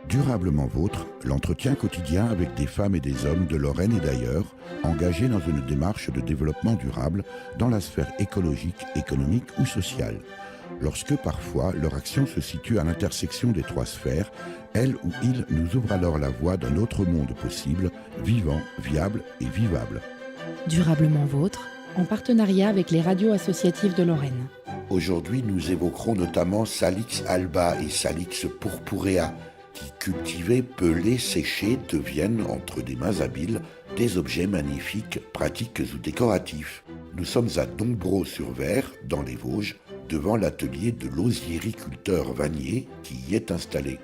Durablement Vôtre, l'entretien quotidien avec des femmes et des hommes de Lorraine et d'ailleurs, engagés dans une démarche de développement durable dans la sphère écologique, économique ou sociale. Lorsque parfois leur action se situe à l'intersection des trois sphères, elle ou il nous ouvre alors la voie d'un autre monde possible, vivant, viable et vivable. Durablement Vôtre, en partenariat avec les radios associatives de Lorraine. Aujourd'hui, nous évoquerons notamment Salix alba et Salix purpurea, qui, cultivés, pelés, séchés, deviennent, entre des mains habiles, des objets magnifiques, pratiques ou décoratifs. Nous sommes à Dombreau-sur-Vert, dans les Vosges, devant l'atelier de l'osiériculteur Vanier qui y est installé.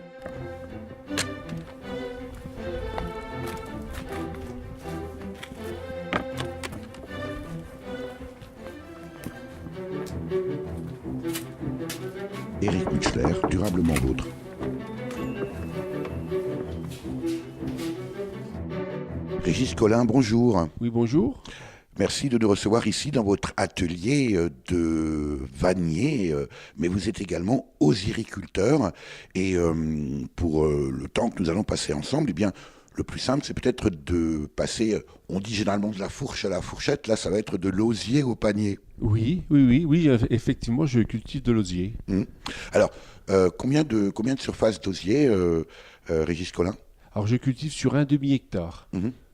Éric Mutschler, Durablement Vôtre. Régis Collin, bonjour. Oui, bonjour. Merci de nous recevoir ici dans votre atelier de Vanier, mais vous êtes également osiériculteur. Et pour le temps que nous allons passer ensemble, eh bien, le plus simple, c'est peut-être de passer, on dit généralement de la fourche à la fourchette, là ça va être de l'osier au panier. Oui, effectivement, je cultive de l'osier. Alors, combien de surface d'osier, Régis Collin ? Alors, je cultive sur un demi-hectare.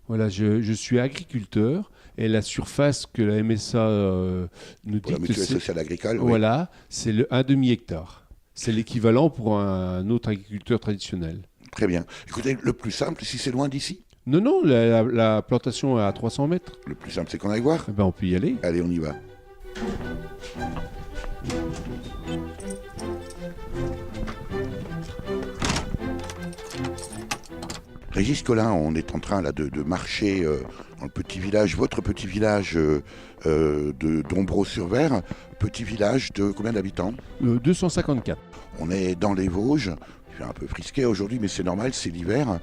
Voilà, je suis agriculteur et la surface que la MSA nous dit la Mutuelle Sociale Agricole, oui. Voilà, c'est un demi-hectare. C'est l'équivalent pour un autre agriculteur traditionnel. Très bien. Écoutez, le plus simple, si c'est loin d'ici ? Non, la plantation est à 300 mètres. Le plus simple, c'est qu'on aille voir ? Eh ben, on peut y aller. Allez, on y va. Régis Collin, on est en train là, de marcher dans le petit village, votre petit village de Dombreau-sur-Vert, petit village de combien d'habitants ? 254. On est dans les Vosges, il fait un peu frisqué aujourd'hui, mais c'est normal, c'est l'hiver.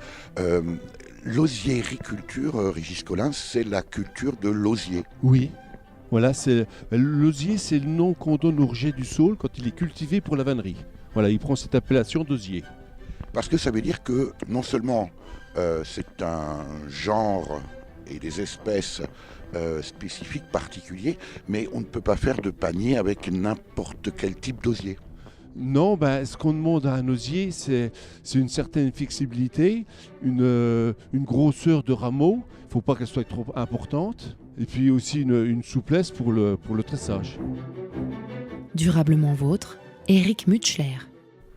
L'osiériculture, Régis Collin, c'est la culture de l'osier. Oui. Voilà, l'osier, c'est le nom qu'on donne au rejet du saule quand il est cultivé pour la vannerie. Voilà, il prend cette appellation d'osier. Parce que ça veut dire que non seulement c'est un genre et des espèces spécifiques, particuliers, mais on ne peut pas faire de panier avec n'importe quel type d'osier. Non, ce qu'on demande à un osier, c'est une certaine flexibilité, une grosseur de rameau. Il ne faut pas qu'elle soit trop importante. Et puis aussi une souplesse pour le tressage. Durablement Vôtre, Éric Mutschler.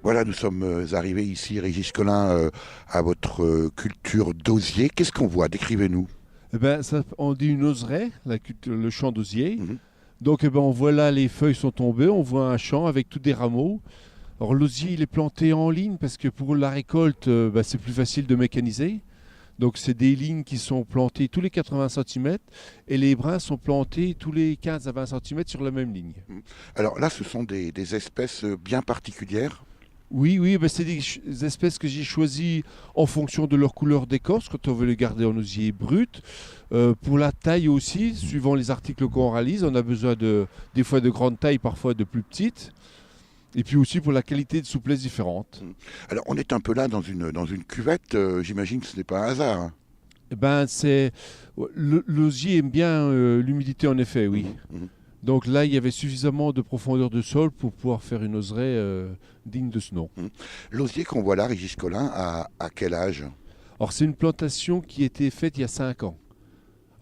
Voilà, nous sommes arrivés ici, Régis Collin, à votre culture d'osier. Qu'est-ce qu'on voit ? Décrivez-nous. On dit une oseraie, le champ d'osier. Donc on voit là, les feuilles sont tombées, on voit un champ avec tous des rameaux. Alors l'osier, il est planté en ligne parce que pour la récolte, c'est plus facile de mécaniser. Donc c'est des lignes qui sont plantées tous les 80 cm et les brins sont plantés tous les 15 à 20 cm sur la même ligne. Alors là, ce sont des espèces bien particulières. Oui, c'est des espèces que j'ai choisies en fonction de leur couleur d'écorce, quand on veut les garder en osier brut. Pour la taille aussi, suivant les articles qu'on réalise, on a besoin des fois de grandes tailles, parfois de plus petites. Et puis aussi pour la qualité de souplesse différente. Alors on est un peu là dans une cuvette, j'imagine que ce n'est pas un hasard. L'osier aime bien l'humidité en effet, oui. Donc là, il y avait suffisamment de profondeur de sol pour pouvoir faire une oseraie digne de ce nom. L'osier qu'on voit là, Régis Collin, à quel âge ? Alors c'est une plantation qui a été faite il y a 5 ans.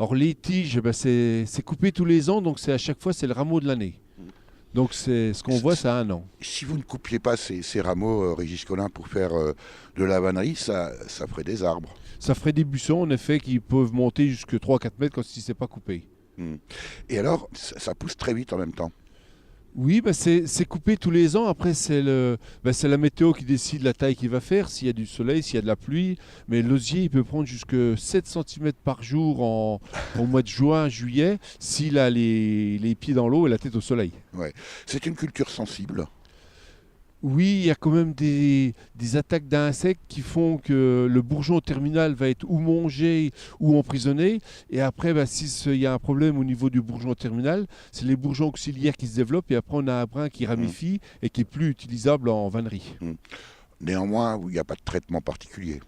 Alors les tiges, c'est coupé tous les ans, donc à chaque fois c'est le rameau de l'année. Donc ce qu'on voit, c'est à 1 an. Si vous ne coupiez pas ces rameaux, Régis Collin, pour faire de la vannerie, ça ferait des arbres. Ça ferait des buissons, en effet, qui peuvent monter jusqu'à 3-4 mètres quand si ce n'est pas coupé. Et alors, ça pousse très vite en même temps. Oui, c'est coupé tous les ans. Après, c'est la météo qui décide la taille qu'il va faire, s'il y a du soleil, s'il y a de la pluie. Mais l'osier, il peut prendre jusqu'à 7 cm par jour au mois de juin, juillet, s'il a les pieds dans l'eau et la tête au soleil. Ouais. C'est une culture sensible. Oui, il y a quand même des attaques d'insectes qui font que le bourgeon terminal va être ou mangé ou emprisonné. Et après, s'il y a un problème au niveau du bourgeon terminal, c'est les bourgeons auxiliaires qui se développent. Et après, on a un brin qui ramifie et qui est plus utilisable en vannerie. Néanmoins, où il n'y a pas de traitement particulier.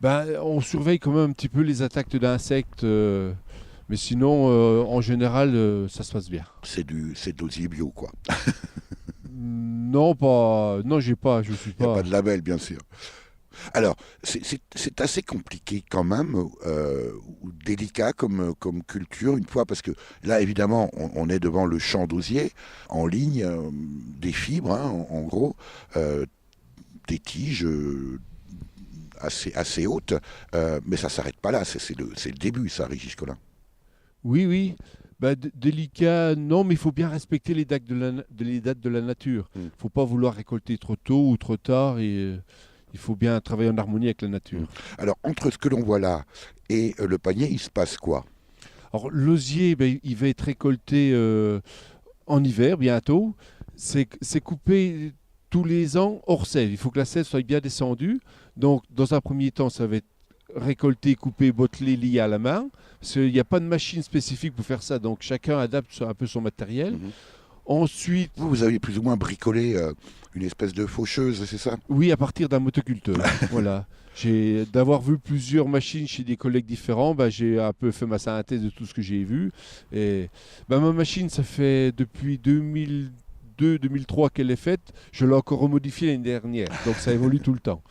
On surveille quand même un petit peu les attaques d'insectes, mais sinon, en général, ça se passe bien. C'est d'osier bio, quoi. Non, je suis pas. Il n'y a pas de label, bien sûr. Alors, c'est assez compliqué quand même, ou délicat comme culture, une fois, parce que là, évidemment, on est devant le champ d'osier, en ligne, des fibres, hein, en gros, des tiges assez hautes, mais ça ne s'arrête pas là, c'est le début, ça, Régis Collin. Oui. Délicat, non, mais il faut bien respecter les dates de la nature. Il ne faut pas vouloir récolter trop tôt ou trop tard, et il faut bien travailler en harmonie avec la nature. Alors, entre ce que l'on voit là et le panier, il se passe quoi? Alors, l'osier, il va être récolté en hiver, bientôt. C'est coupé tous les ans hors sève. Il faut que la sève soit bien descendue. Donc, dans un premier temps, ça va être récolté, coupé, bottelé, lié à la main. Il n'y a pas de machine spécifique pour faire ça. Donc, chacun adapte un peu son matériel. Ensuite... Vous avez plus ou moins bricolé une espèce de faucheuse, c'est ça? Oui, à partir d'un motoculteur. Voilà. D'avoir vu plusieurs machines chez des collègues différents, j'ai un peu fait ma synthèse de tout ce que j'ai vu. Et ma machine, ça fait depuis 2002-2003 qu'elle est faite. Je l'ai encore remodifiée l'année dernière. Donc ça évolue tout le temps.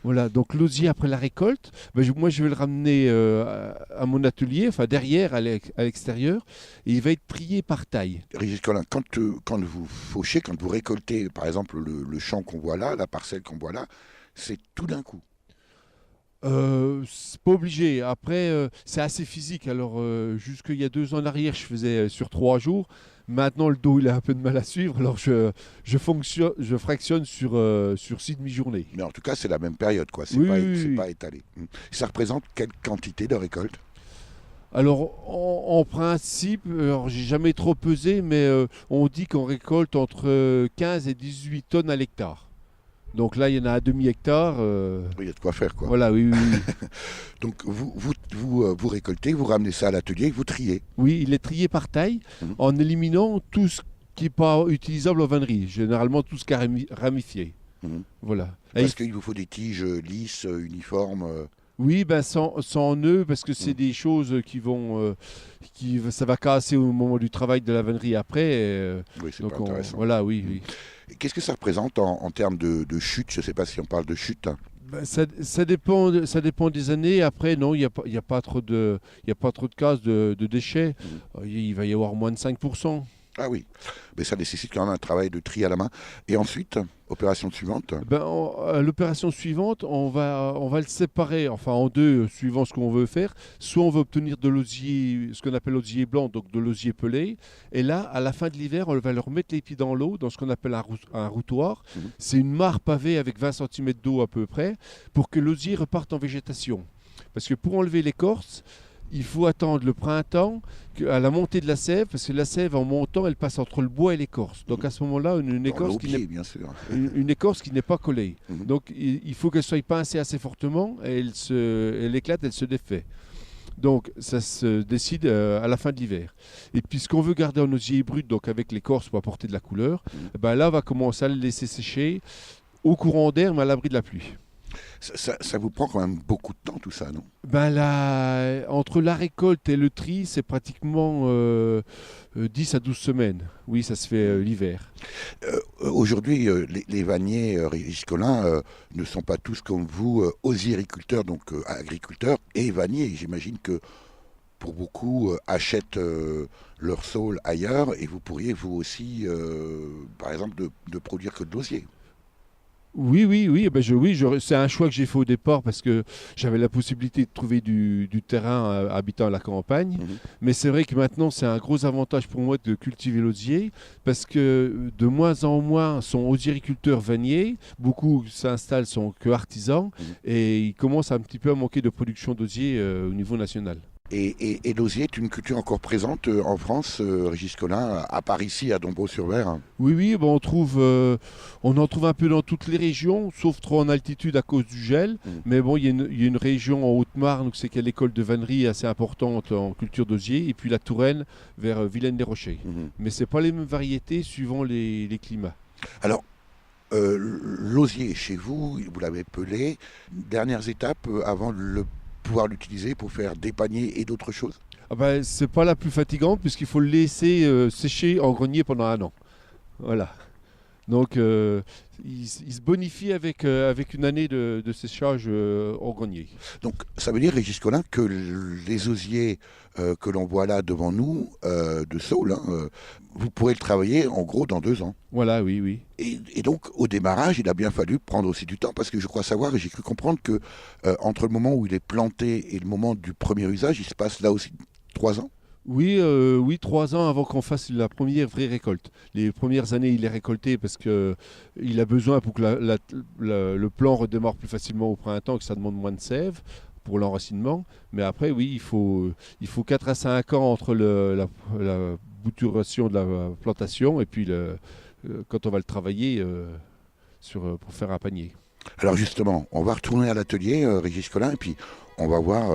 Voilà, donc l'osier après la récolte, moi je vais le ramener à mon atelier, enfin derrière, à l'extérieur, et il va être trié par taille. Régis Collin, quand vous fauchez, quand vous récoltez par exemple le champ qu'on voit là, la parcelle qu'on voit là, c'est tout d'un coup? C'est pas obligé. Après, c'est assez physique. Alors, jusqu'il y a 2 ans en arrière, je faisais sur 3 jours. Maintenant, le dos, il a un peu de mal à suivre. Alors, je fractionne sur 6 demi-journées. Mais en tout cas, c'est la même période, quoi. C'est pas étalé. Ça représente quelle quantité de récolte? Alors, en principe, j'ai jamais trop pesé, mais on dit qu'on récolte entre 15 et 18 tonnes à l'hectare. Donc là, il y en a un demi-hectare. Il y a de quoi faire, quoi. Voilà, oui. Donc vous récoltez, vous ramenez ça à l'atelier, vous triez. Oui, il est trié par taille, en éliminant tout ce qui n'est pas utilisable en vannerie. Généralement, tout ce qui est ramifié. Voilà. Parce qu'il vous faut des tiges lisses, uniformes. Oui, sans nœuds, parce que c'est des choses ça va casser au moment du travail de la vannerie après. Oui, c'est pas intéressant. Voilà, oui. Qu'est-ce que ça représente en termes de chute? Je ne sais pas si on parle de chute. Ça dépend des années. Après, non, il n'y a pas trop de cases de déchets. Il va y avoir moins de 5%. Ah oui, mais ça nécessite quand même un travail de tri à la main. Et ensuite, opération suivante? L'opération suivante, on va le séparer en 2, suivant ce qu'on veut faire. Soit on veut obtenir de l'osier, ce qu'on appelle l'osier blanc, donc de l'osier pelé. Et là, à la fin de l'hiver, on va leur mettre les pieds dans l'eau, dans ce qu'on appelle un routoir. C'est une mare pavée avec 20 cm d'eau à peu près, pour que l'osier reparte en végétation. Parce que pour enlever l'écorce, il faut attendre le printemps à la montée de la sève, parce que la sève, en montant, elle passe entre le bois et l'écorce. Donc à ce moment-là, une écorce qui n'est pas collée. Donc il faut qu'elle soit pincée assez fortement, et elle éclate, elle se défait. Donc ça se décide à la fin de l'hiver. Et puis ce qu'on veut garder en osier brut, donc avec l'écorce pour apporter de la couleur, là on va commencer à le laisser sécher au courant d'air, mais à l'abri de la pluie. Ça vous prend quand même beaucoup de temps, tout ça, non? Entre la récolte et le tri, c'est pratiquement 10 à 12 semaines. Oui, ça se fait l'hiver. Aujourd'hui, les vanniers, Régis Collin, ne sont pas tous comme vous, osiericulteurs, donc agriculteurs et vanniers. J'imagine que pour beaucoup, achètent leur saule ailleurs, et vous pourriez, vous aussi, par exemple, de produire que de l'osier. Oui, c'est un choix que j'ai fait au départ parce que j'avais la possibilité de trouver du terrain habitant à la campagne. Mais c'est vrai que maintenant, c'est un gros avantage pour moi de cultiver l'osier parce que de moins en moins sont osiericulteurs vanniers. Beaucoup s'installent, sont que artisans et il commence un petit peu à manquer de production d'osier au niveau national. Et l'osier est une culture encore présente en France, Régis Collin, à part ici, à Dombreau-sur-Mer? Oui, on en trouve un peu dans toutes les régions, sauf trop en altitude à cause du gel. Mais bon, il y a une région en Haute-Marne où c'est qu'il y a l'école de vannerie assez importante en culture d'osier, et puis la Touraine vers Vilaine-les-Rochers. Mais ce n'est pas les mêmes variétés suivant les climats. Alors, L'osier chez vous, vous l'avez pelé. Dernières étapes avant de pouvoir l'utiliser pour faire des paniers et d'autres choses? Ah ben, c'est pas la plus fatigante puisqu'il faut le laisser sécher en grenier pendant 1 an. Voilà. Donc il se bonifie avec une année de séchage en grenier. Donc ça veut dire, Régis Collin, que les osiers que l'on voit là devant nous, de Saules, vous pourrez le travailler en gros dans 2 ans. Voilà, oui, oui. Et donc au démarrage, il a bien fallu prendre aussi du temps, parce que je crois savoir, et j'ai cru comprendre que entre le moment où il est planté et le moment du premier usage, il se passe là aussi 3 ans. Oui, 3 ans avant qu'on fasse la première vraie récolte. Les premières années, il est récolté parce qu'il a besoin pour que le plant redémarre plus facilement au printemps, que ça demande moins de sève pour l'enracinement. Mais après, oui, il faut 4 à 5 ans entre la bouturation de la plantation et puis quand on va le travailler pour faire un panier. Alors justement, on va retourner à l'atelier, Régis Collin, et puis on va voir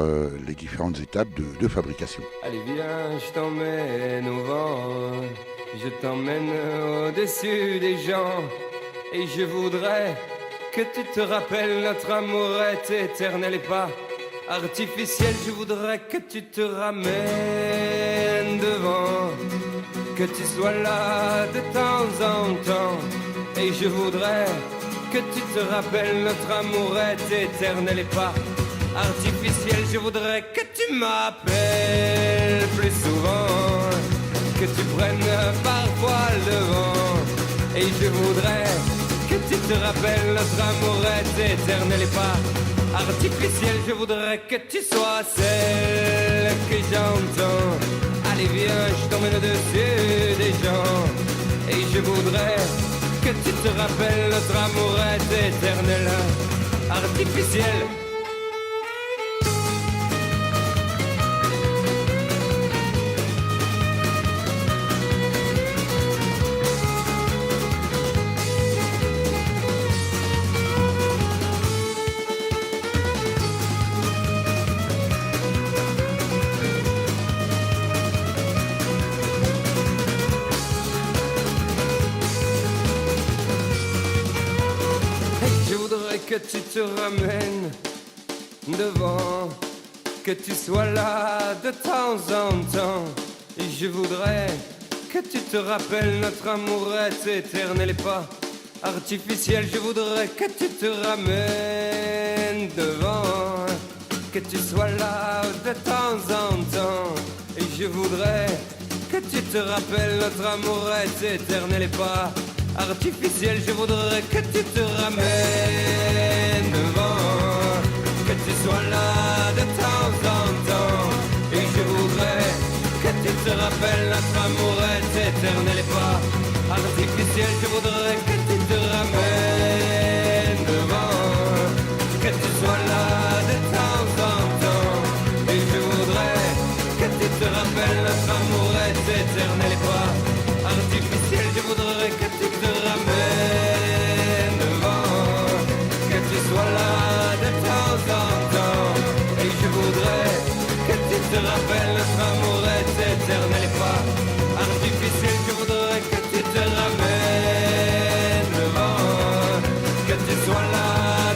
les différentes étapes de fabrication. Allez viens, je t'emmène au vent, je t'emmène au-dessus des gens, et je voudrais que tu te rappelles, notre amour est éternel et pas artificiel. Je voudrais que tu te ramènes devant, que tu sois là de temps en temps, et je voudrais que tu te rappelles, notre amour est éternel et pas artificiel. Je voudrais que tu m'appelles plus souvent, que tu prennes parfois le devant, et je voudrais que tu te rappelles, notre amour est éternel et pas artificiel. Je voudrais que tu sois celle que j'entends. Allez viens, je t'emmène au-dessus des gens, et je voudrais que tu te rappelles, notre amour est éternel, artificiel. Que tu te ramènes devant, que tu sois là de temps en temps, et je voudrais que tu te rappelles, notre amour est éternel et pas artificiel. Je voudrais que tu te ramènes devant, que tu sois là de temps en temps, et je voudrais que tu te rappelles, notre amour est éternel et pas artificiel. Je voudrais que tu te ramènes devant, que tu sois là de temps en temps, et je voudrais que tu te rappelles, notre amour est éternel et pas artificiel. Je voudrais que tu te ramènes devant, que tu sois là de temps en temps, et je voudrais que tu te rappelles, notre amour est éternel et pas artificiel. Je voudrais que tu te ramènes devant, que tu sois là de temps en temps, et je voudrais que tu te rappelles, notre amour est éternel et pas artificiel. Je voudrais que tu te ramènes devant, que tu sois là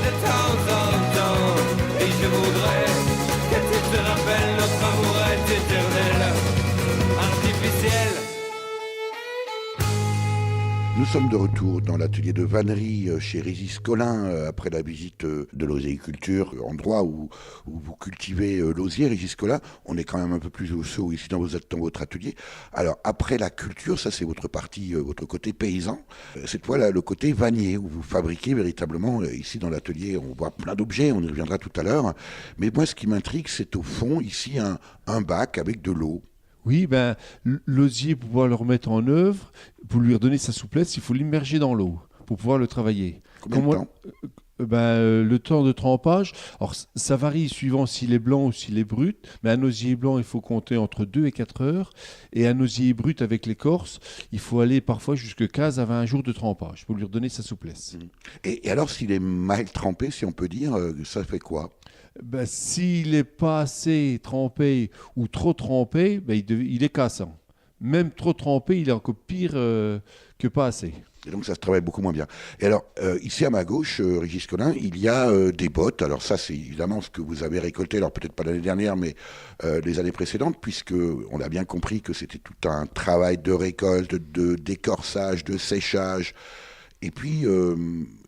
de temps en temps, et je voudrais que tu te rappelles, notre amour est éternel, artificiel. Nous sommes de retour dans l'atelier de vannerie chez Régis Collin après la visite de l'oséiculture, endroit où vous cultivez l'osier. Régis Collin, on est quand même un peu plus au chaud ici dans votre atelier. Alors après la culture, ça c'est votre partie, votre côté paysan. Cette fois là, le côté vannier, où vous fabriquez véritablement, ici dans l'atelier, on voit plein d'objets, on y reviendra tout à l'heure. Mais moi ce qui m'intrigue, c'est au fond ici un bac avec de l'eau. Oui, ben, l'osier, pour pouvoir le remettre en œuvre, pour lui redonner sa souplesse, il faut l'immerger dans l'eau pour pouvoir le travailler. Combien de temps ? Le temps de trempage, alors ça varie suivant s'il est blanc ou s'il est brut, mais un osier blanc, il faut compter entre 2 et 4 heures, et un osier brut avec l'écorce, il faut aller parfois jusqu'à 15 à 20 jours de trempage pour lui redonner sa souplesse. Et alors s'il est mal trempé, si on peut dire, ça fait quoi ? Ben, s'il n'est pas assez trempé ou trop trempé, ben, il est cassant. Même trop trempé, il est encore pire que pas assez. Et donc ça se travaille beaucoup moins bien. Et alors, ici à ma gauche, Régis Collin, il y a des bottes. Alors ça, c'est évidemment ce que vous avez récolté, alors peut-être pas l'année dernière, mais les années précédentes, puisque on a bien compris que c'était tout un travail de récolte, de d'écorçage, de séchage. Et puis,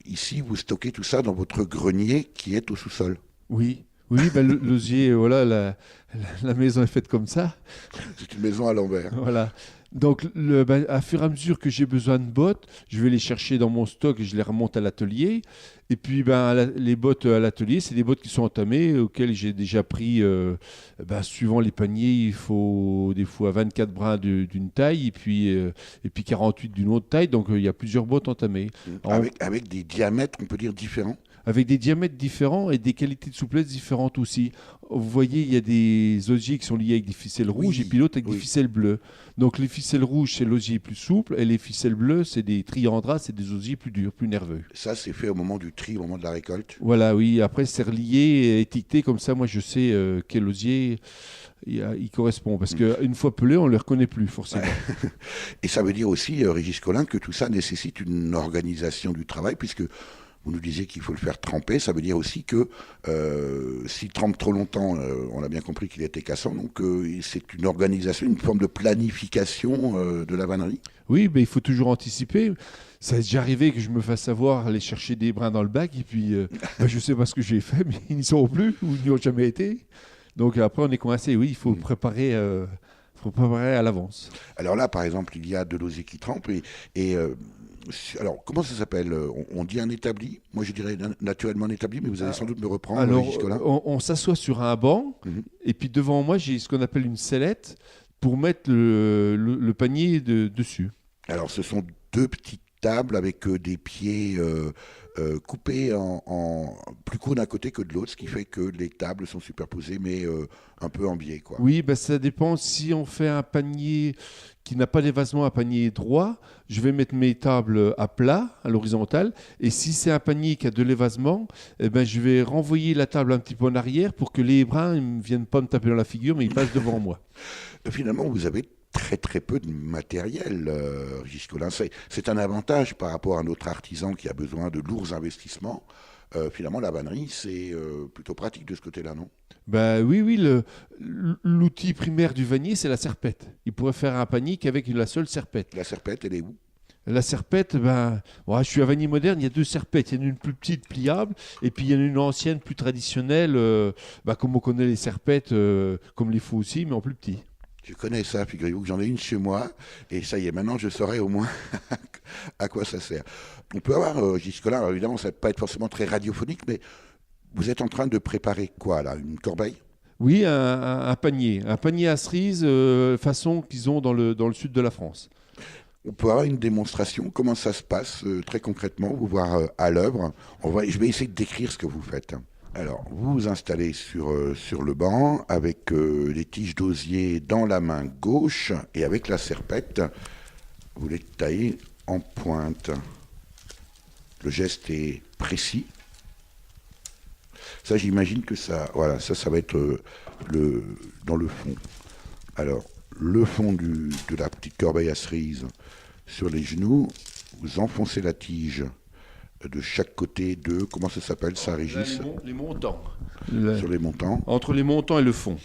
ici, vous stockez tout ça dans votre grenier qui est au sous-sol. Oui, oui, ben, l'osier, voilà, la maison est faite comme ça. C'est une maison à l'envers. Voilà. Donc, à fur et à mesure que j'ai besoin de bottes, je vais les chercher dans mon stock et je les remonte à l'atelier. Et puis, les bottes à l'atelier, c'est des bottes qui sont entamées, auxquelles j'ai déjà pris, suivant les paniers, il faut des fois 24 brins d'une taille et puis 48 d'une autre taille. Donc, il y a plusieurs bottes entamées. Avec des diamètres, on peut dire, différents. Avec des diamètres différents et des qualités de souplesse différentes aussi. Vous voyez, il y a des osiers qui sont liés avec des ficelles rouges et puis d'autres avec des ficelles bleues. Donc les ficelles rouges, c'est l'osier plus souple et les ficelles bleues, c'est des triandras, c'est des osiers plus durs, plus nerveux. Ça, c'est fait au moment du tri, au moment de la récolte. Voilà, oui. Après, c'est relié, étiqueté, comme ça, moi, je sais quel osier il correspond. Parce qu'une fois pelé, on ne le reconnaît plus, forcément. Ouais. Et ça veut dire aussi, Régis Collin, que tout ça nécessite une organisation du travail, puisque vous nous disiez qu'il faut le faire tremper. Ça veut dire aussi que s'il trempe trop longtemps, on a bien compris qu'il était cassant. Donc c'est une organisation, une forme de planification de la vannerie. Oui, mais il faut toujours anticiper. Ça est déjà arrivé que je me fasse savoir aller chercher des brins dans le bac et puis je ne sais pas ce que j'ai fait, mais ils n'y sont plus ou ils n'y ont jamais été. Donc après, on est coincé. Oui, il faut préparer à l'avance. Alors là, par exemple, il y a de l'osier qui trempe et alors, comment ça s'appelle ? On dit un établi. Moi, je dirais naturellement un établi, mais vous allez sans doute me reprendre. Alors, on s'assoit sur un banc, et puis devant moi, j'ai ce qu'on appelle une sellette pour mettre le panier dessus. Alors, ce sont deux petites tables avec des pieds coupés en plus courts d'un côté que de l'autre, ce qui fait que les tables sont superposées, mais un peu en biais, quoi. Oui, ça dépend. Si on fait un panier qui n'a pas d'évasement, un panier droit, je vais mettre mes tables à plat, à l'horizontale. Et si c'est un panier qui a de l'évasement, je vais renvoyer la table un petit peu en arrière pour que les brins ne viennent pas me taper dans la figure, mais ils passent devant moi. Finalement, vous avez très très peu de matériel, Régis Collin. C'est un avantage par rapport à notre artisan qui a besoin de lourds investissements. Finalement, la vannerie, c'est plutôt pratique de ce côté-là, non ? Oui, l'outil primaire du vannier, c'est la serpette. Il pourrait faire un panier qu'avec la seule serpette. La serpette, elle est où ? La serpette, je suis à vannier moderne, il y a deux serpettes. Il y en a une plus petite, pliable, et puis il y en a une ancienne, plus traditionnelle, comme on connaît les serpettes, comme les faux aussi, mais en plus petit. Je connais ça, figurez-vous que j'en ai une chez moi, et ça y est, maintenant je saurai au moins à quoi ça sert. On peut avoir, jusque-là, alors évidemment ça ne va pas être forcément très radiophonique, mais vous êtes en train de préparer quoi là ? Une corbeille ? Oui, un panier à cerises, façon qu'ils ont dans le sud de la France. On peut avoir une démonstration, comment ça se passe très concrètement, vous voir à l'œuvre. Je vais essayer de décrire ce que vous faites. Alors, vous vous installez sur le banc avec les tiges d'osier dans la main gauche et avec la serpette, vous les taillez en pointe. Le geste est précis. Ça, j'imagine que ça va être dans le fond. Alors, le fond de la petite corbeille à cerises sur les genoux, vous enfoncez la tige de chaque côté de, comment ça s'appelle ça, Régis ? Les montants. Sur les montants. Entre les montants et le fond.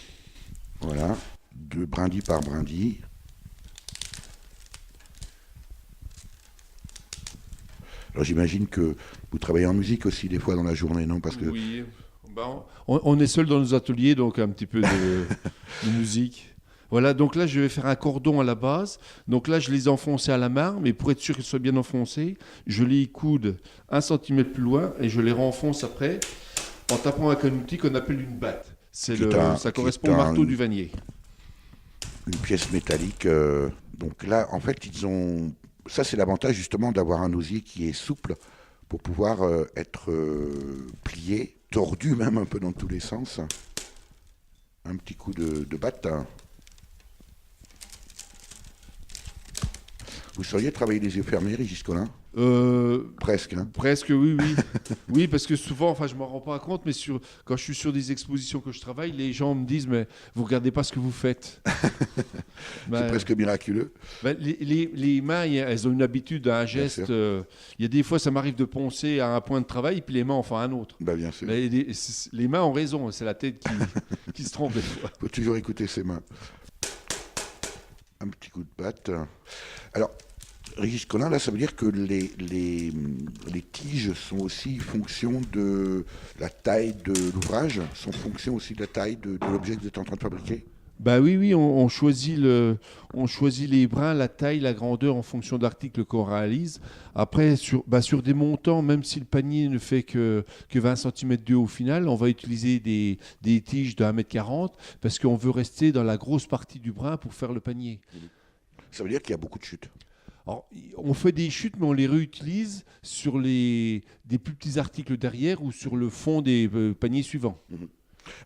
Voilà, de brindille par brindille. Alors j'imagine que vous travaillez en musique aussi des fois dans la journée, non ? Parce que... Oui, on est seul dans nos ateliers, donc un petit peu de musique. Voilà, donc là, je vais faire un cordon à la base. Donc là, je les enfonce à la main, mais pour être sûr qu'ils soient bien enfoncés, je les coude 1 cm plus loin et je les renfonce après en tapant avec un outil qu'on appelle une batte. Ça correspond au marteau du vannier. Une pièce métallique. Donc là, en fait, ça, c'est l'avantage justement d'avoir un osier qui est souple pour pouvoir être plié, tordu même un peu dans tous les sens. Un petit coup de batte. Vous sauriez travailler les yeux fermés, Régis Collin ? Presque, hein. Presque, oui. Oui, parce que souvent, je ne m'en rends pas compte, mais quand je suis sur des expositions que je travaille, les gens me disent, mais vous ne regardez pas ce que vous faites. C'est presque miraculeux. Les mains, elles ont une habitude, un geste. Il y a des fois, ça m'arrive de poncer à un point de travail, puis les mains en font un autre. Bien sûr. Les mains ont raison, c'est la tête qui se trompe des fois. Il faut toujours écouter ses mains. Un petit coup de patte. Alors, Régis Collin, là, ça veut dire que les tiges sont aussi fonction de la taille de l'ouvrage, sont fonction aussi de la taille de l'objet que vous êtes en train de fabriquer ? Oui, on choisit les brins, la taille, la grandeur en fonction de l'article qu'on réalise. Après, sur des montants, même si le panier ne fait que 20 cm de haut au final, on va utiliser des tiges de 1,40 m parce qu'on veut rester dans la grosse partie du brin pour faire le panier. Ça veut dire qu'il y a beaucoup de chutes. Alors, on fait des chutes, mais on les réutilise sur des plus petits articles derrière ou sur le fond des paniers suivants.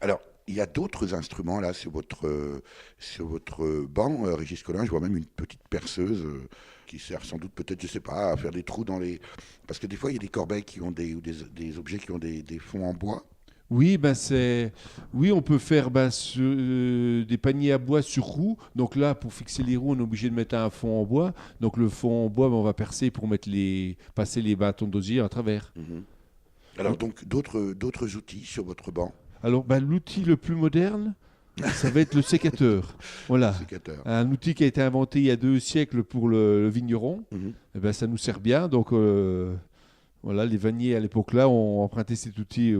Alors, il y a d'autres instruments là sur votre banc, Régis Collin. Je vois même une petite perceuse qui sert sans doute peut-être, je sais pas, à faire des trous dans les... Parce que des fois, il y a des corbeilles qui ont des objets qui ont des fonds en bois. Oui, on peut faire des paniers à bois sur roues. Donc là, pour fixer les roues, on est obligé de mettre un fond en bois. Donc le fond en bois, on va percer pour passer les bâtons d'osier à travers. Alors donc d'autres outils sur votre banc. Alors l'outil le plus moderne, ça va être le sécateur. Voilà, un outil qui a été inventé il y a 2 siècles pour le vigneron. Ça nous sert bien. Donc les vanniers à l'époque-là ont emprunté cet outil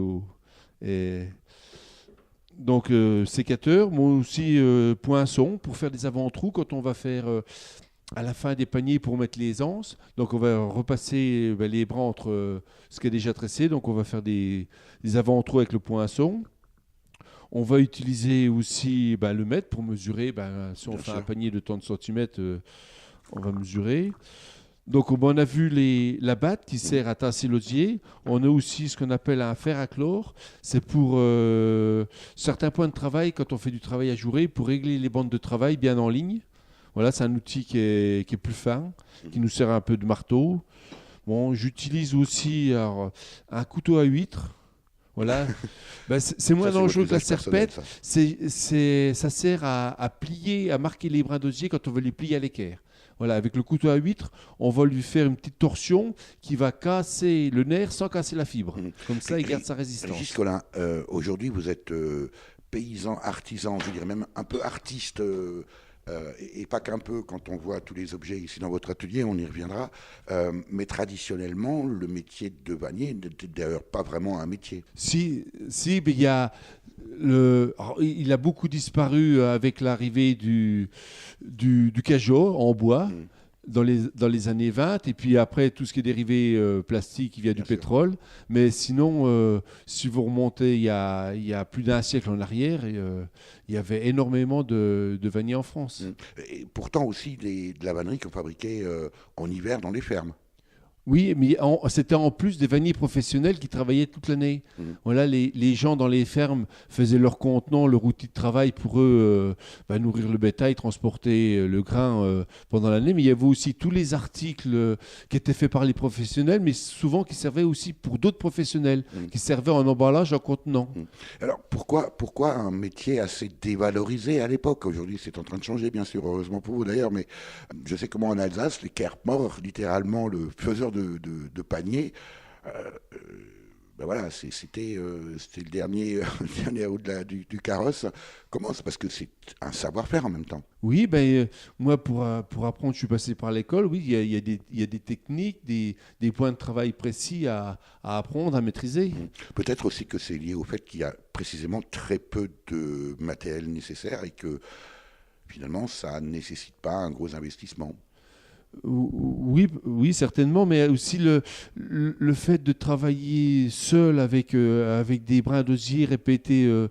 donc sécateur, mais aussi poinçon pour faire des avant-trous quand on va faire à la fin des paniers pour mettre les anses. Donc on va repasser les bras entre ce qui est déjà tressé. Donc on va faire des avant-trous avec le poinçon. On va utiliser aussi le mètre pour mesurer. Si on fait un panier de tant de centimètres, on va mesurer. Donc on a vu la batte qui sert à tasser l'osier. On a aussi ce qu'on appelle un fer à chlore. C'est pour certains points de travail, quand on fait du travail ajouré, pour régler les bandes de travail bien en ligne. Voilà, c'est un outil qui est plus fin, qui nous sert un peu de marteau. Bon, j'utilise aussi un couteau à huître. Voilà, c'est moins dangereux que la serpette. Ça sert à plier, à marquer les brins d'osier quand on veut les plier à l'équerre. Voilà, avec le couteau à huître, on va lui faire une petite torsion qui va casser le nerf sans casser la fibre. Comme ça, il garde sa résistance. Régis Collin, aujourd'hui, vous êtes paysan, artisan, je dirais même un peu artiste, et pas qu'un peu quand on voit tous les objets ici dans votre atelier, on y reviendra. Mais traditionnellement, le métier de vannier n'était d'ailleurs pas vraiment un métier. Si, mais il a beaucoup disparu avec l'arrivée du cajot en bois dans les années 20, et puis après tout ce qui est dérivé plastique qui vient du pétrole. Mais sinon, si vous remontez il y a plus d'1 siècle en arrière, il y avait énormément de vanniers en France. Et pourtant aussi de la vannerie qu'on fabriquait en hiver dans les fermes. Oui, mais c'était en plus des vanniers professionnels qui travaillaient toute l'année. Voilà, les gens dans les fermes faisaient leur contenant, leur outil de travail pour eux, nourrir le bétail, transporter le grain pendant l'année. Mais il y avait aussi tous les articles qui étaient faits par les professionnels, mais souvent qui servaient aussi pour d'autres professionnels, qui servaient en emballage, en contenant. Alors pourquoi un métier assez dévalorisé à l'époque ? Aujourd'hui, c'est en train de changer, bien sûr, heureusement pour vous d'ailleurs, mais je sais comment en Alsace, les Kerpmor, littéralement le faiseur de panier, voilà, c'était le dernier haut du carrosse. Comment ? Parce que c'est un savoir-faire en même temps. Oui, moi pour apprendre, je suis passé par l'école. Oui, il y a des techniques, des points de travail précis à apprendre, à maîtriser. Peut-être aussi que c'est lié au fait qu'il y a précisément très peu de matériel nécessaire et que finalement ça ne nécessite pas un gros investissement. Oui, certainement, mais aussi le fait de travailler seul avec des brins d'osier, répéter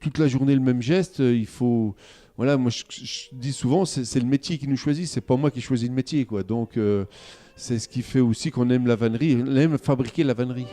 toute la journée le même geste, il faut... Voilà, moi je dis souvent, c'est le métier qui nous choisit, c'est pas moi qui choisis le métier, quoi. Donc c'est ce qui fait aussi qu'on aime la vannerie, on aime fabriquer la vannerie.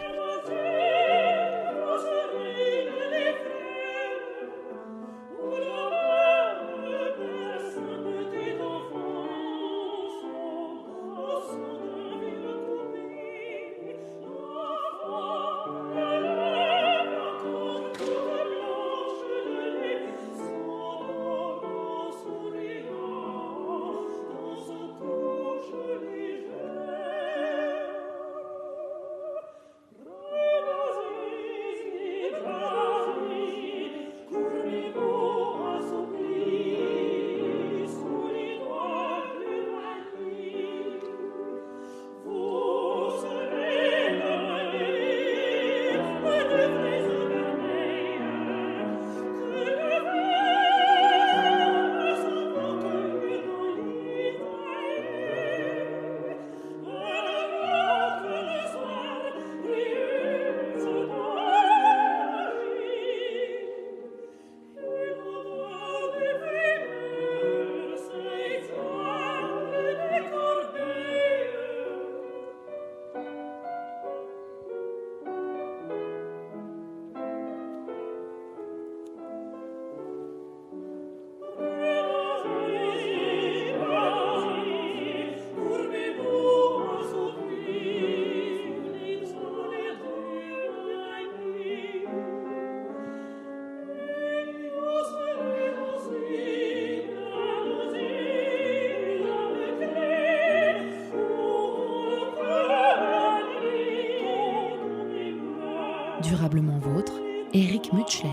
Durablement vôtre, Éric Mutschler.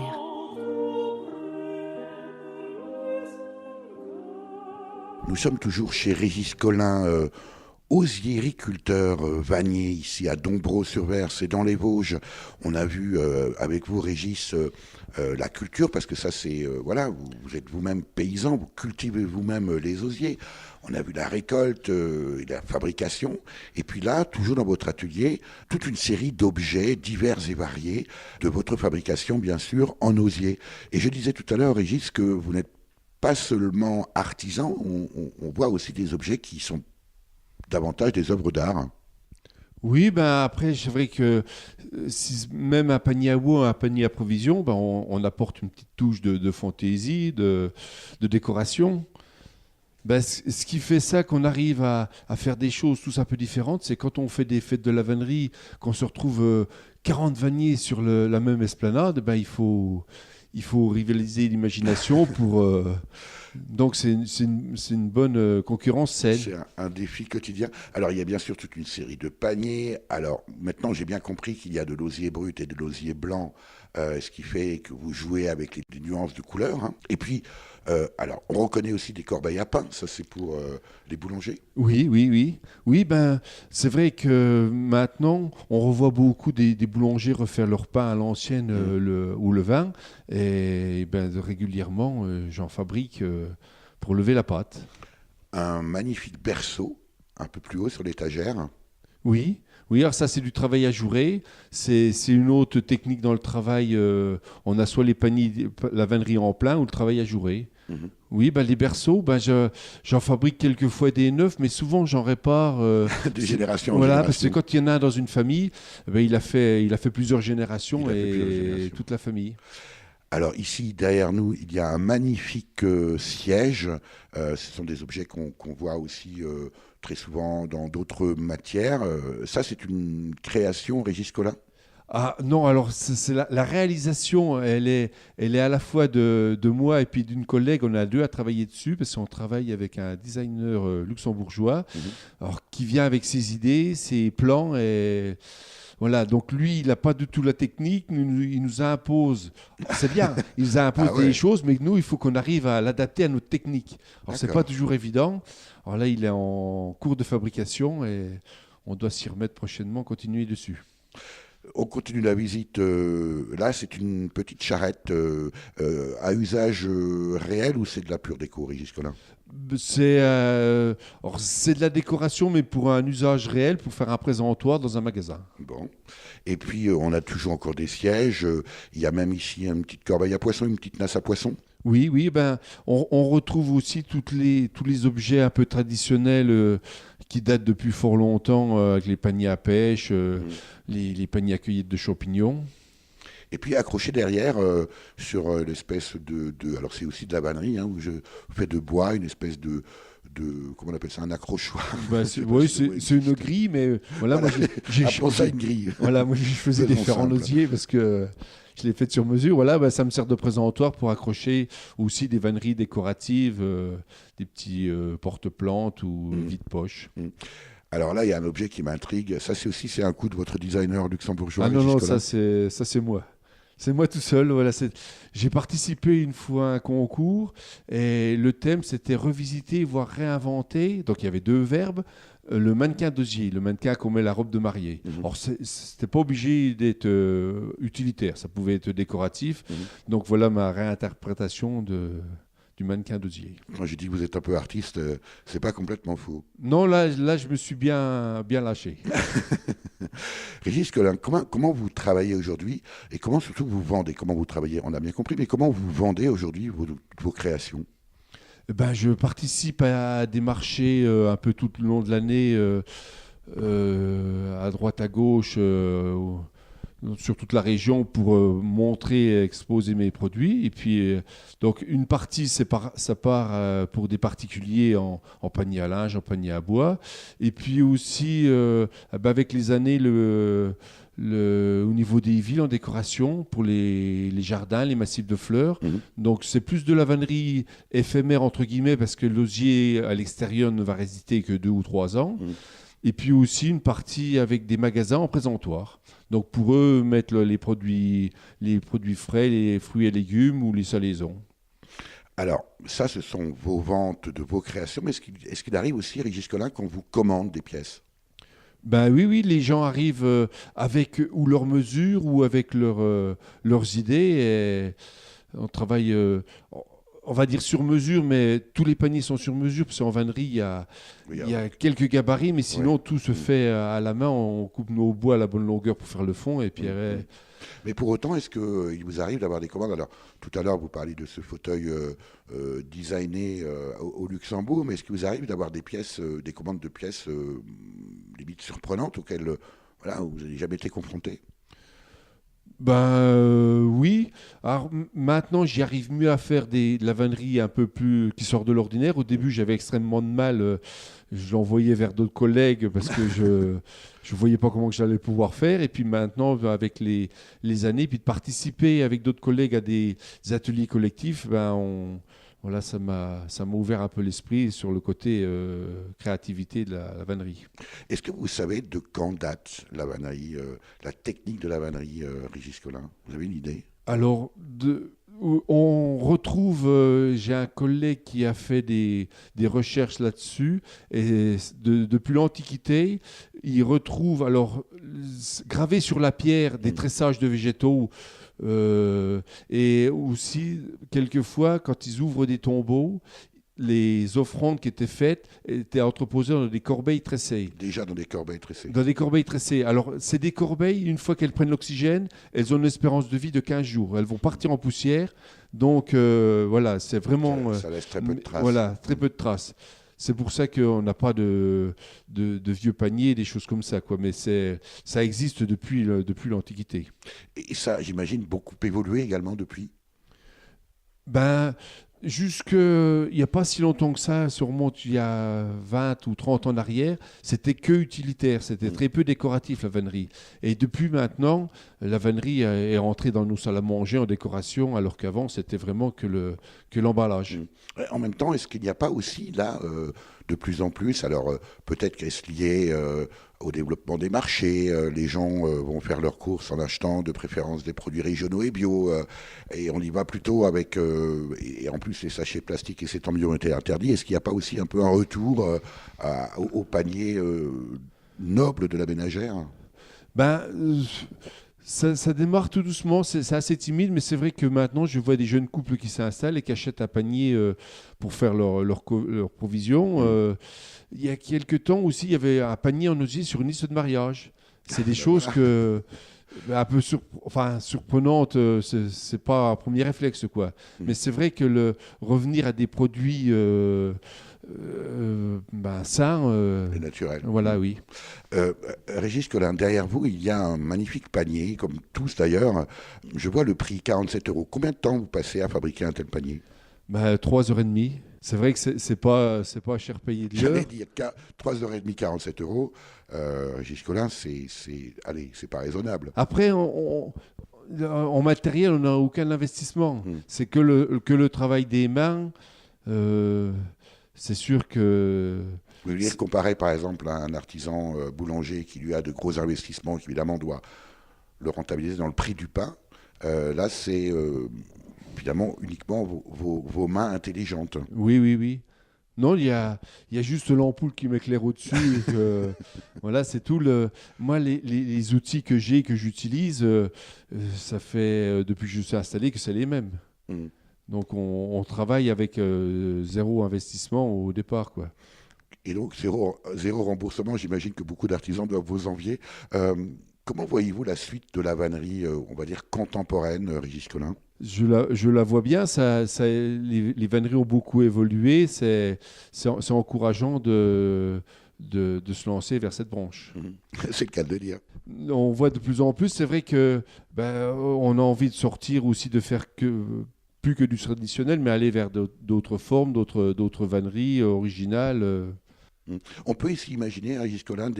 Nous sommes toujours chez Régis Collin, osiériculteur vannier, ici à Dombreau-sur-Vers, c'est dans les Vosges. On a vu avec vous, Régis, la culture, parce que ça c'est, voilà, vous êtes vous-même paysan, vous cultivez vous-même les osiers. On a vu la récolte et la fabrication. Et puis là, toujours dans votre atelier, toute une série d'objets divers et variés de votre fabrication, bien sûr, en osier. Et je disais tout à l'heure, Régis, que vous n'êtes pas seulement artisan, on voit aussi des objets qui sont davantage des œuvres d'art. Oui, ben après, c'est vrai que si même un panier à veau, un panier à provisions, ben on apporte une petite touche de fantaisie, de décoration. Ben, ce qui fait ça, qu'on arrive à faire des choses tous un peu différentes, c'est quand on fait des fêtes de la vannerie, qu'on se retrouve 40 vanniers sur la même esplanade, ben il faut rivaliser l'imagination pour... Donc c'est une bonne concurrence saine. C'est un défi quotidien. Alors il y a bien sûr toute une série de paniers. Alors maintenant j'ai bien compris qu'il y a de l'osier brut et de l'osier blanc, ce qui fait que vous jouez avec les nuances de couleurs. Hein. Et puis, alors on reconnaît aussi des corbeilles à pain, ça c'est pour les boulangers. Oui. Oui, ben c'est vrai que maintenant on revoit beaucoup des boulangers refaire leur pain à l'ancienne ou le vin. Et ben, régulièrement j'en fabrique pour lever la pâte. Un magnifique berceau, un peu plus haut sur l'étagère. Oui, alors ça c'est du travail ajouré, c'est une autre technique dans le travail, on a soit les paniers, la vannerie en plein ou le travail ajouré. Oui, ben les berceaux, ben j'en fabrique quelquefois des neufs, mais souvent j'en répare. De génération en voilà, génération. parce que quand il y en a un dans une famille, ben, il a fait plusieurs générations et toute la famille. Alors ici, derrière nous, il y a un magnifique siège. Ce sont des objets qu'on voit aussi très souvent dans d'autres matières. Ça, c'est une création, Régis Collin ? Ah non, alors c'est la réalisation, elle est à la fois de moi et puis d'une collègue. On a deux à travailler dessus parce qu'on travaille avec un designer luxembourgeois alors, qui vient avec ses idées, ses plans et... Voilà, donc lui, il n'a pas du tout la technique, il nous impose, c'est bien, il nous impose des choses, mais nous, il faut qu'on arrive à l'adapter à notre technique. Alors, c'est pas toujours évident. Alors là, il est en cours de fabrication et on doit s'y remettre prochainement, continuer dessus. On continue la visite. Là, c'est une petite charrette à usage réel ou c'est de la pure déco, Régis Collin ? C'est de la décoration, mais pour un usage réel, pour faire un présentoir dans un magasin. Bon. Et puis, on a toujours encore des sièges. Il y a même ici une petite corbeille à poisson, une petite nasse à poisson. Oui, ben, on retrouve aussi tous les objets un peu traditionnels qui datent depuis fort longtemps, avec les paniers à pêche, les paniers à cueillette de champignons. Et puis accroché derrière sur l'espèce de... Alors c'est aussi de la vannerie, hein, où je fais de bois, une espèce de comment on appelle ça, un accrochoir. Ben, c'est une grille, mais voilà, moi j'ai ça une grille. Voilà, moi je faisais des fers en osier parce que je l'ai fait sur mesure. Voilà, ben, ça me sert de présentoir pour accrocher aussi des vanneries décoratives, des petits porte-plantes ou vide-poche. Alors là, il y a un objet qui m'intrigue. Ça, c'est un coup de votre designer luxembourgeois. Ah non, ça c'est moi. C'est moi tout seul. Voilà, j'ai participé une fois à un concours et le thème c'était revisiter, voire réinventer. Donc il y avait 2 verbes. Le mannequin d'osier, le mannequin qu'on met la robe de mariée. Alors c'était pas obligé d'être utilitaire, ça pouvait être décoratif. Donc voilà ma réinterprétation du mannequin d'osier. Quand j'ai dit que vous êtes un peu artiste, c'est pas complètement faux. Non, là je me suis bien lâché. Régis Collin, comment vous travaillez aujourd'hui et comment surtout vous vendez? Comment vous travaillez? On a bien compris, mais comment vous vendez aujourd'hui vos créations? Je participe à des marchés un peu tout le long de l'année, à droite, à gauche, sur toute la région pour montrer et exposer mes produits. Et puis, donc, une partie, ça part pour des particuliers en panier à linge, en panier à bois. Et puis aussi, avec les années, au niveau des villes en décoration pour les jardins, les massifs de fleurs. Donc c'est plus de la vannerie éphémère entre guillemets parce que l'osier à l'extérieur ne va résister que 2 ou 3 ans. Et puis aussi une partie avec des magasins en présentoir. Donc pour eux mettre les produits frais, les fruits et légumes ou les salaisons. Alors, ça, ce sont vos ventes de vos créations, mais est-ce qu'il arrive aussi, Régis Collin, qu'on vous commande des pièces? Oui, les gens arrivent avec ou leurs mesures ou avec leurs idées. Et on travaille, on va dire sur mesure, mais tous les paniers sont sur mesure, parce qu'en vannerie, il y a quelques gabarits, mais sinon tout se fait à la main. On coupe nos bois à la bonne longueur pour faire le fond. Et puis, Mais pour autant, est-ce qu'il vous arrive d'avoir des commandes? Alors, tout à l'heure, vous parliez de ce fauteuil designé au Luxembourg, mais est-ce qu'il vous arrive d'avoir des commandes de pièces limite surprenantes auxquelles vous n'avez jamais été confronté? Oui. Alors maintenant, j'y arrive mieux à faire de la vannerie un peu plus qui sort de l'ordinaire. Au début, j'avais extrêmement de mal. Je l'envoyais vers d'autres collègues parce que je voyais pas comment que j'allais pouvoir faire. Et puis maintenant, avec les années, puis de participer avec d'autres collègues à des ateliers collectifs, ça m'a ouvert un peu l'esprit sur le côté créativité de la vannerie. Est-ce que vous savez de quand date la vannerie, la technique de la vannerie, Régis Collin? Vous avez une idée? Alors, on retrouve, j'ai un collègue qui a fait des recherches là-dessus, et depuis l'Antiquité, il retrouve, alors, gravé sur la pierre des tressages de végétaux, et aussi, quelquefois, quand ils ouvrent des tombeaux, les offrandes qui étaient faites étaient entreposées dans des corbeilles tressées. Déjà dans des corbeilles tressées. Dans des corbeilles tressées. Alors, c'est des corbeilles, une fois qu'elles prennent l'oxygène, elles ont une espérance de vie de 15 jours. Elles vont partir en poussière. Donc, c'est vraiment... Ça laisse très peu de traces. Voilà, très peu de traces. C'est pour ça qu'on n'a pas de vieux paniers, des choses comme ça, quoi. Mais ça existe depuis l'Antiquité. Et ça, j'imagine, beaucoup évolué également depuis? Il n'y a pas si longtemps que ça remonte il y a 20 ou 30 ans en arrière, c'était que utilitaire, c'était très peu décoratif la vannerie. Et depuis maintenant, la vannerie est rentrée dans nos salles à manger en décoration, alors qu'avant c'était vraiment que l'emballage. En même temps, est-ce qu'il n'y a pas aussi là, de plus en plus, alors peut-être qu'est-ce lié au développement des marchés, les gens vont faire leurs courses en achetant de préférence des produits régionaux et bio, et on y va plutôt avec, et en plus les sachets plastiques, et c'est tant mieux, ont été interdits. Est-ce qu'il n'y a pas aussi un peu un retour au panier noble de la ménagère? Ça démarre tout doucement, c'est assez timide, mais c'est vrai que maintenant, je vois des jeunes couples qui s'installent et qui achètent un panier pour faire leur provision. Il y a quelques temps aussi, il y avait un panier en osier sur une liste de mariage. C'est des choses un peu surprenantes, c'est pas un premier réflexe, quoi. Mais c'est vrai que revenir à des produits sains... et naturels. Voilà, oui. Régis Collin, derrière vous, il y a un magnifique panier, comme tous d'ailleurs. Je vois le prix, 47 €. Combien de temps vous passez à fabriquer un tel panier? 3h30. C'est vrai que c'est pas cher payé de l'heure. J'allais dire 3h30, 47 €. Régis Collin, c'est pas raisonnable. Après, en matériel, on n'a aucun investissement. C'est que le travail des mains. C'est sûr que... Vous voulez comparer par exemple à un artisan boulanger qui lui a de gros investissements, qui évidemment doit le rentabiliser dans le prix du pain, Là, c'est évidemment uniquement vos mains intelligentes. Oui. Non, il y a juste l'ampoule qui m'éclaire au-dessus. Voilà, c'est tout. Moi, les outils que j'ai, que j'utilise, ça fait depuis que je suis installé que c'est les mêmes. Mm. Donc, on travaille avec zéro investissement au départ, quoi. Et donc, zéro remboursement, j'imagine que beaucoup d'artisans doivent vous envier. Comment voyez-vous la suite de la vannerie, on va dire, contemporaine, Régis Collin ? Je la vois bien. Les vanneries ont beaucoup évolué. C'est encourageant de se lancer vers cette branche. C'est le cas de le dire. On voit de plus en plus. C'est vrai que on a envie de sortir aussi, de faire plus que du traditionnel, mais aller vers d'autres formes, d'autres vanneries originales. On peut ici imaginer, Régis Collin,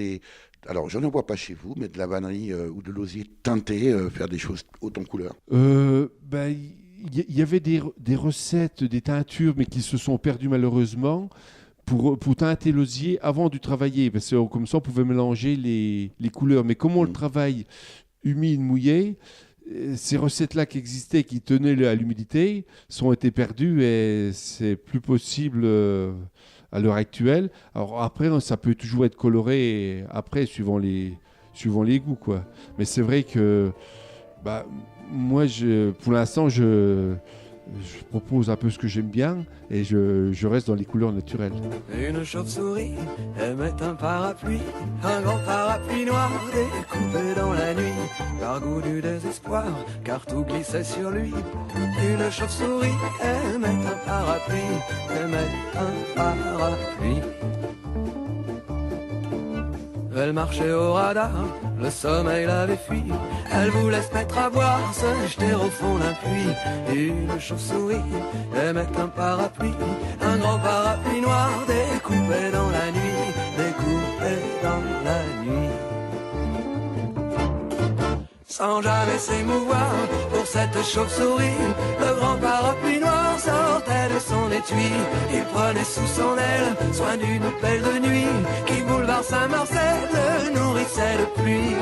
alors je n'en vois pas chez vous, mais de la vannerie ou de l'osier teinté, faire des choses hautes en couleur. Il y avait des recettes, des teintures, mais qui se sont perdues malheureusement pour teinter l'osier avant de travailler, parce que comme ça on pouvait mélanger les couleurs. Mais comme on le travaille humide, mouillé, ces recettes-là qui existaient, qui tenaient à l'humidité, sont été perdues et c'est plus possible à l'heure actuelle. Alors après, ça peut toujours être coloré après, suivant les goûts, quoi. Mais c'est vrai que moi, pour l'instant, je propose un peu ce que j'aime bien et je reste dans les couleurs naturelles. Une chauve-souris aimait un parapluie, un grand parapluie noir découpé dans la nuit, par goût du désespoir, car tout glissait sur lui. Une chauve-souris aimait un parapluie, aimait un parapluie. Elle marchait au radar, le sommeil l'avait fui. Elle voulait se mettre à boire, se jeter au fond d'un puits. Une chauve-souris aimait un parapluie, un grand parapluie noir découpé dans la nuit, découpé dans la nuit. Sans jamais s'émouvoir pour cette chauve-souris, le grand parapluie noir sortait de son étui. Il prenait sous son aile soin d'une belle de nuit qui, boulevard Saint-Marcel, le nourrissait de pluie.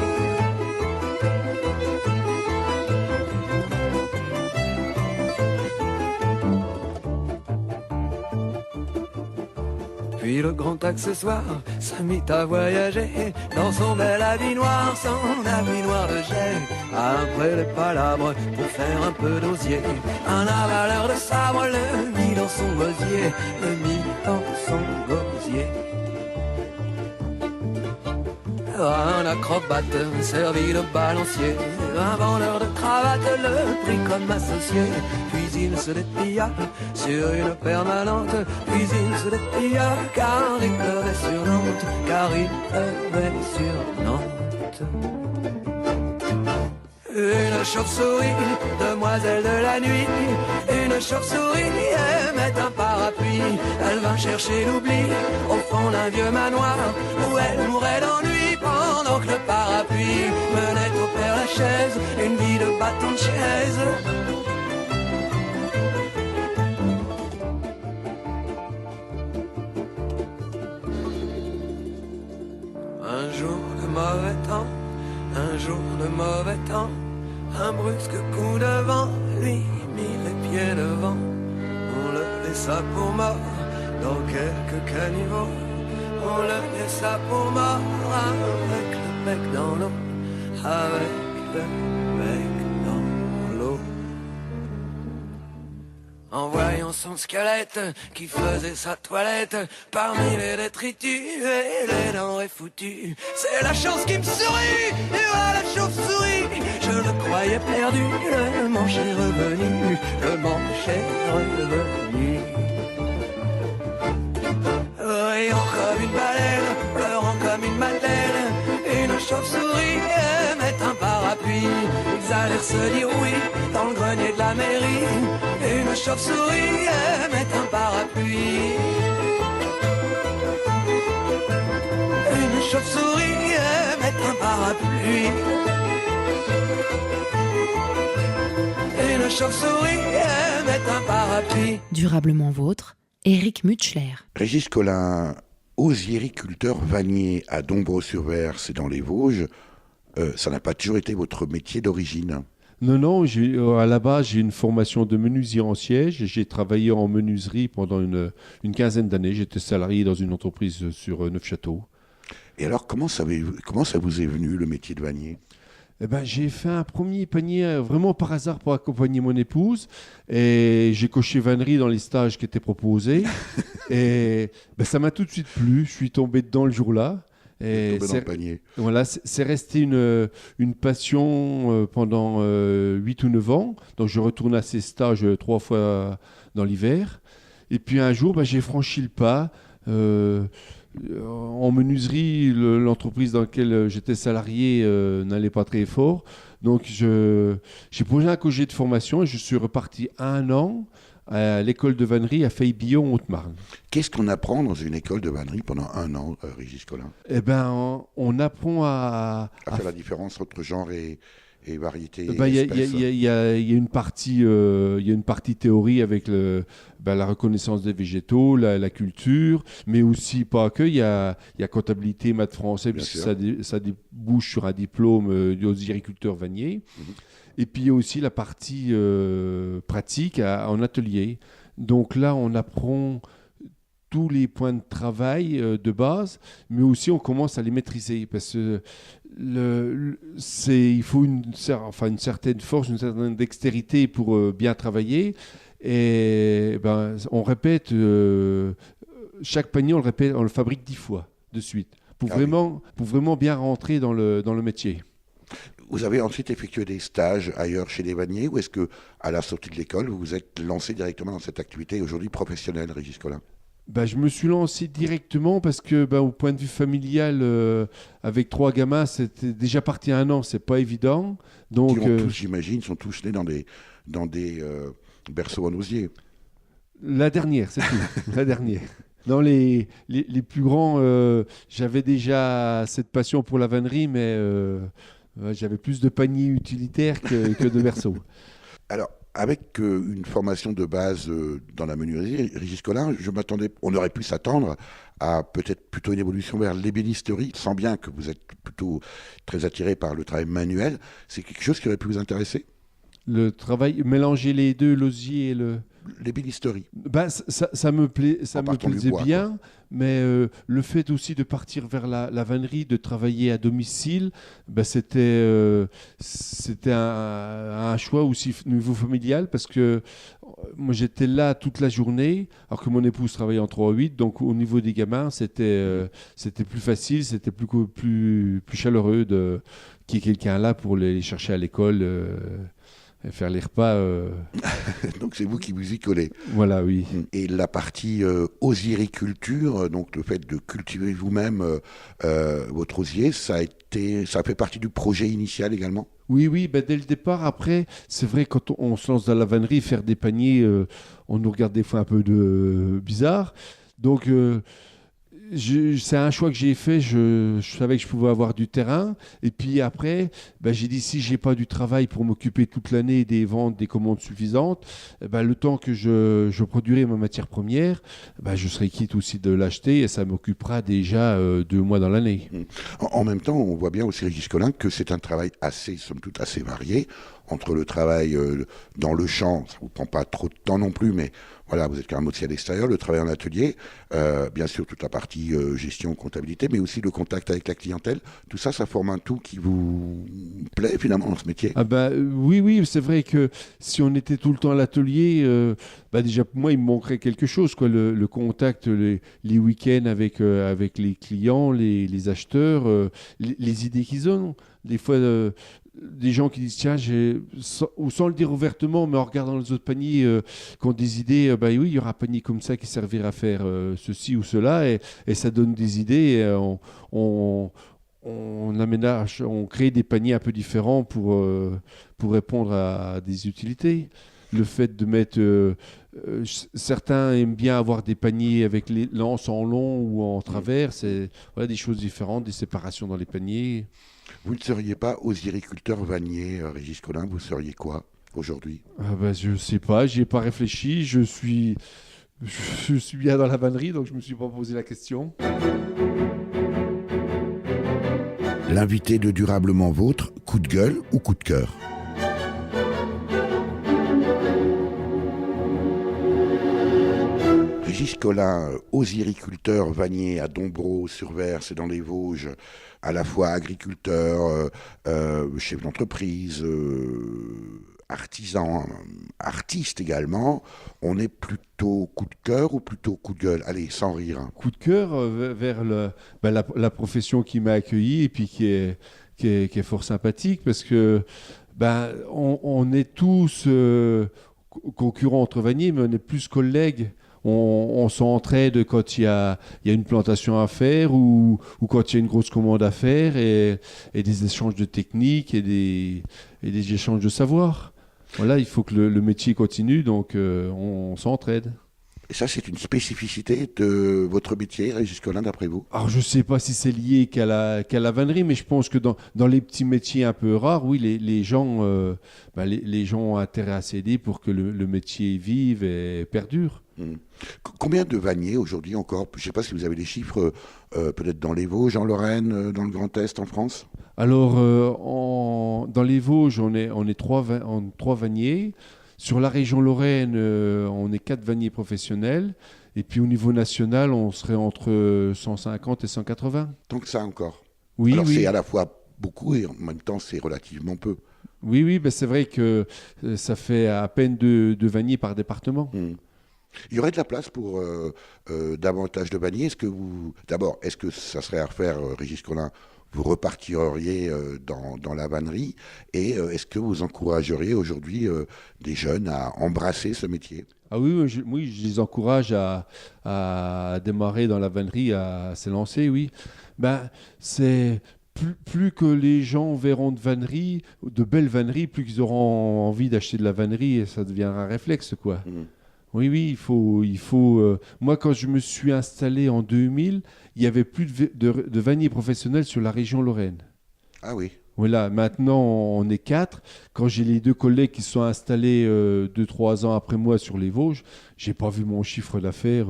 Puis le grand accessoire se mit à voyager dans son bel habit noir, son habit noir de jet. Après les palabres pour faire un peu d'osier, un avaleur de sabre le mit dans son gosier, le mit dans son gosier. Un acrobate servi de balancier, un vendeur de cravates le prit comme associé. Puis il se déplia sur une permanente, puis il se déplia car il pleuvait sur Nantes, car il pleuvait sur Nantes. Une chauve-souris, demoiselle de la nuit, une chauve-souris aimait un parapluie. Elle vint chercher l'oubli au fond d'un vieux manoir où elle mourait d'ennui pendant que le parapluie menait au Père Lachaise une vie de bâton de chaise. Un jour de mauvais temps, un jour de mauvais temps, un brusque coup de vent lui mit les pieds devant. On le laissa pour mort dans quelques caniveaux. On le laissa pour mort avec le bec dans l'eau, avec le bec dans l'eau. En voyant son squelette qui faisait sa toilette parmi les détritus et les denrées foutues, c'est la chance qui me sourit, et voilà la chauve-souris. Je le croyais perdu, le manche est revenu, le manche est revenu. Riant comme une baleine, pleurant comme une madeleine, une chauve-souris aimait un parapluie. Ils allèrent se dire oui dans le grenier de la mairie. Une chauve-souris aimait un parapluie. Une chauve-souris aimait un parapluie. Une chauve-souris aimait un parapluie. Durablement vôtre, Éric Mutschler. Régis Collin, osiericulteur vannier à Dombreau-sur-Vert, c'est dans les Vosges. Ça n'a pas toujours été votre métier d'origine. Non, à la base, j'ai une formation de menuisier en siège. J'ai travaillé en menuiserie pendant une quinzaine d'années. J'étais salarié dans une entreprise sur Neufchâteau. Et alors, comment ça vous est venu, le métier de vannier ? Eh ben, j'ai fait un premier panier vraiment par hasard pour accompagner mon épouse. Et j'ai coché vannerie dans les stages qui étaient proposés. Et ben, ça m'a tout de suite plu. Je suis tombé dedans le jour-là. Et Tombé dans le panier. Voilà, c'est resté une passion pendant 8 ou 9 ans. Donc je retourne à ces stages 3 fois dans l'hiver. Et puis un jour, j'ai franchi le pas. En menuiserie, l'entreprise dans laquelle j'étais salarié n'allait pas très fort. Donc j'ai posé un congé de formation et je suis reparti 1 an à l'école de vannerie à Fay-Billon, Haute-Marne. Qu'est-ce qu'on apprend dans une école de vannerie pendant 1 an, Régis Collin ? Eh ben, on apprend à faire la différence entre genre et variété. Il y a une partie théorie avec la reconnaissance des végétaux, la culture, mais aussi pas que. Il y a comptabilité, maths, français, puisque ça débouche sur un diplôme d'osériculteur vannier. Et puis il y a aussi la partie pratique en atelier. Donc là, on apprend tous les points de travail de base, mais aussi on commence à les maîtriser parce que il faut une certaine force, une certaine dextérité pour bien travailler. Et on répète, chaque panier, on le fabrique 10 fois de suite pour vraiment bien rentrer dans le métier. Vous avez ensuite effectué des stages ailleurs chez les vanniers ou est-ce qu'à la sortie de l'école, vous vous êtes lancé directement dans cette activité aujourd'hui professionnelle, Régis Collin ? Je me suis lancé directement parce que, au point de vue familial, avec 3 gamins, c'était déjà parti 1 an, c'est pas évident. Donc, tous, j'imagine, sont tous nés dans des berceaux en osier. La dernière, c'est tout. La dernière. Dans les plus grands, j'avais déjà cette passion pour la vannerie, mais j'avais plus de paniers utilitaires que de berceaux. Alors, avec une formation de base dans la menuiserie, Régis Collin, on aurait pu s'attendre à peut-être plutôt une évolution vers l'ébénisterie, sans bien que vous êtes plutôt très attiré par le travail manuel. C'est quelque chose qui aurait pu vous intéresser ? Le travail, mélanger les deux, l'osier et l'ébénisterie. Ça me plaisait bien, quoi. Mais le fait aussi de partir vers la vannerie, de travailler à domicile, c'était un choix aussi au niveau familial parce que moi j'étais là toute la journée, alors que mon épouse travaillait en 3-8, donc au niveau des gamins, c'était plus facile, c'était plus chaleureux qu'il y ait quelqu'un là pour les chercher à l'école. Et faire les repas. Donc c'est vous qui vous y collez. Voilà, oui. Et la partie osiriculture, donc le fait de cultiver vous-même votre osier, ça fait partie du projet initial également ? Oui, dès le départ. Après, c'est vrai, quand on se lance dans la vannerie, faire des paniers, on nous regarde des fois un peu bizarre. Donc, c'est un choix que j'ai fait. Je savais que je pouvais avoir du terrain. Et puis après, j'ai dit, si je n'ai pas du travail pour m'occuper toute l'année des ventes, des commandes suffisantes, le temps que je produirai ma matière première, je serai quitte aussi de l'acheter et ça m'occupera déjà 2 mois dans l'année. En même temps, on voit bien aussi, Régis Collin, que c'est un travail somme toute assez varié. Entre le travail dans le champ, ça ne vous prend pas trop de temps non plus, mais voilà, vous êtes quand même aussi à l'extérieur, le travail en atelier, bien sûr toute la partie gestion, comptabilité, mais aussi le contact avec la clientèle. Tout ça, ça forme un tout qui vous plaît finalement dans ce métier. Oui, c'est vrai que si on était tout le temps à l'atelier, déjà pour moi il me manquerait quelque chose, quoi. Le contact, les week-ends avec les clients, les acheteurs, les idées qu'ils ont. Des fois, des gens qui disent tiens, sans le dire ouvertement, mais en regardant les autres paniers, qui ont des idées, oui, il y aura un panier comme ça qui servira à faire ceci ou cela, et ça donne des idées. Et on aménage, on crée des paniers un peu différents pour répondre à des utilités. Le fait de mettre... certains aiment bien avoir des paniers avec les lances en long ou en travers, c'est des choses différentes, des séparations dans les paniers. Vous ne seriez pas osiriculteur vannier, Régis Collin, vous seriez quoi aujourd'hui ? Je ne sais pas, j'y ai pas réfléchi, je suis bien dans la vannerie, donc je ne me suis pas posé la question. L'invité de Durablement Vôtre, coup de gueule ou coup de cœur ? Régis Collin, osiriculteur vannier à Dombreau-sur-Vers et dans les Vosges, à la fois agriculteur, chef d'entreprise, artisan, artiste également. On est plutôt coup de cœur ou plutôt coup de gueule? Allez, sans rire. Coup de cœur vers la profession qui m'a accueilli et puis qui est fort sympathique parce que on est tous concurrents entre vanniers, mais on est plus collègues. On s'entraide quand il y a une plantation à faire ou quand il y a une grosse commande à faire et des échanges de techniques et des échanges de savoir. Voilà, il faut que le métier continue, donc on s'entraide. Et ça, c'est une spécificité de votre métier, Régis Collin, d'après vous? Alors, je ne sais pas si c'est lié qu'à la vannerie, mais je pense que dans les petits métiers un peu rares, oui, les gens ont intérêt à s'aider pour que le métier vive et perdure. Combien de vanniers aujourd'hui encore? Je ne sais pas si vous avez des chiffres, peut-être dans les Vosges, en Lorraine, dans le Grand Est, en France? Alors, dans les Vosges, on est trois vanniers. Sur la région Lorraine, on est 4 vanniers professionnels. Et puis au niveau national, on serait entre 150 et 180. Tant que ça encore? Oui, alors oui. C'est à la fois beaucoup et en même temps c'est relativement peu. Oui, c'est vrai que ça fait à peine 2 vanniers par département. Il y aurait de la place pour davantage de vanniers. Est-ce que ça serait à refaire, Régis Collin? Vous repartiriez dans la vannerie et est-ce que vous encourageriez aujourd'hui des jeunes à embrasser ce métier? Ah oui, je les encourage à démarrer dans la vannerie, à se lancer, oui. C'est plus que les gens verront de belles vanneries, plus qu'ils auront envie d'acheter de la vannerie et ça deviendra un réflexe, quoi. Oui, il faut. Moi, quand je me suis installé en 2000, il n'y avait plus de vanniers professionnels sur la région Lorraine. Ah oui. Voilà, maintenant on est 4. Quand j'ai les 2 collègues qui se sont installés 2-3 ans après moi sur les Vosges, j'ai pas vu mon chiffre d'affaires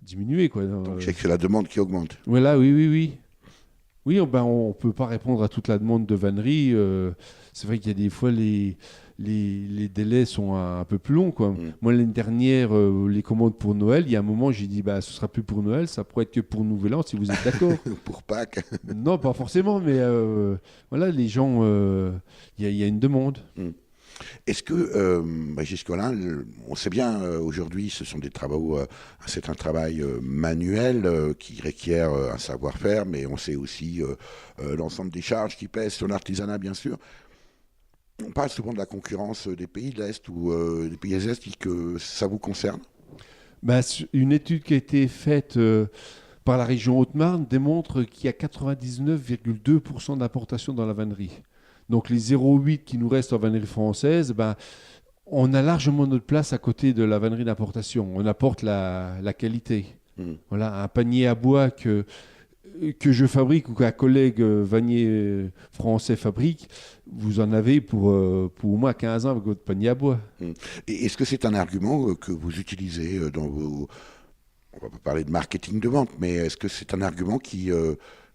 diminuer, quoi. Donc c'est que c'est la demande qui augmente. Voilà, oui. Oui, on peut pas répondre à toute la demande de vannerie. C'est vrai qu'il y a des fois les délais sont un peu plus longs, quoi. Moi, l'année dernière, les commandes pour Noël, il y a un moment, j'ai dit, ce sera plus pour Noël, ça pourrait être que pour Nouvel An, si vous êtes d'accord. Pour Pâques? Non, pas forcément, mais voilà, les gens, il y a une demande. Est-ce que, Régis Collin, on sait bien aujourd'hui, ce sont des travaux, c'est un travail manuel qui requiert un savoir-faire, mais on sait aussi l'ensemble des charges qui pèsent sur l'artisanat, bien sûr. On parle souvent de la concurrence des pays de l'Est ou des pays asiatiques, que ça vous concerne? Une étude qui a été faite par la région Haute-Marne démontre qu'il y a 99,2% d'importation dans la vannerie. Donc les 0,8 qui nous restent en vannerie française, on a largement notre place à côté de la vannerie d'importation. On apporte la qualité. Voilà, un panier à bois que je fabrique ou qu'un collègue vannier français fabrique, vous en avez pour au moins 15 ans avec votre panier à bois. Et est-ce que c'est un argument que vous utilisez dans vos... On va pas parler de marketing de vente, mais est-ce que c'est un argument qui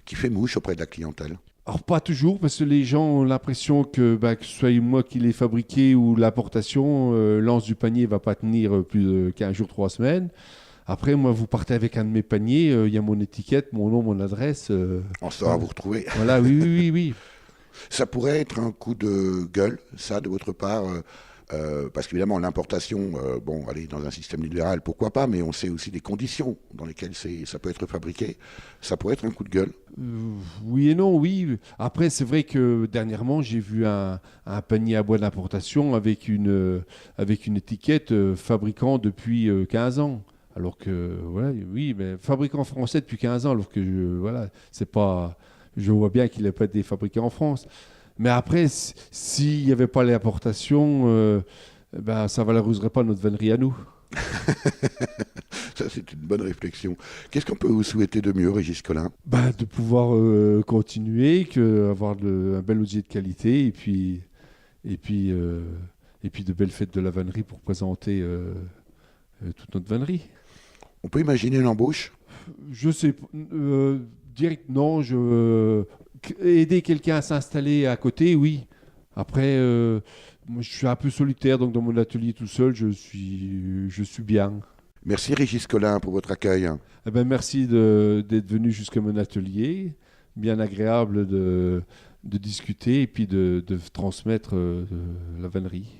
fait mouche auprès de la clientèle? Alors pas toujours, parce que les gens ont l'impression que ce soit moi qui l'ai fabriqué ou l'importation, l'anse du panier ne va pas tenir plus de 15 jours, 3 semaines. Après, moi, vous partez avec un de mes paniers, il y a mon étiquette, mon nom, mon adresse. On saura vous retrouver. Voilà, oui. Ça pourrait être un coup de gueule, ça, de votre part, parce qu'évidemment, l'importation, dans un système libéral, pourquoi pas, mais on sait aussi des conditions dans lesquelles ça peut être fabriqué. Ça pourrait être un coup de gueule. Oui et non, oui. Après, c'est vrai que dernièrement, j'ai vu un panier à bois d'importation avec une étiquette fabricant depuis 15 ans. Alors que, voilà, oui, mais fabricant français depuis 15 ans, alors que, c'est pas... Je vois bien qu'il n'a pas été fabriqué en France. Mais après, s'il n'y avait pas l'importation, ça ne valoriserait pas notre vannerie à nous. Ça, c'est une bonne réflexion. Qu'est-ce qu'on peut vous souhaiter de mieux, Régis Collin? De pouvoir continuer, avoir un bel osier de qualité et puis de belles fêtes de la vannerie pour présenter toute notre vannerie. On peut imaginer une embauche? Je sais pas. Direct, non. Aider quelqu'un à s'installer à côté, oui. Après, moi, je suis un peu solitaire, donc dans mon atelier tout seul, je suis bien. Merci Régis Collin pour votre accueil. Eh ben, merci d'être venu jusqu'à mon atelier. Bien agréable de discuter et puis de transmettre la vannerie.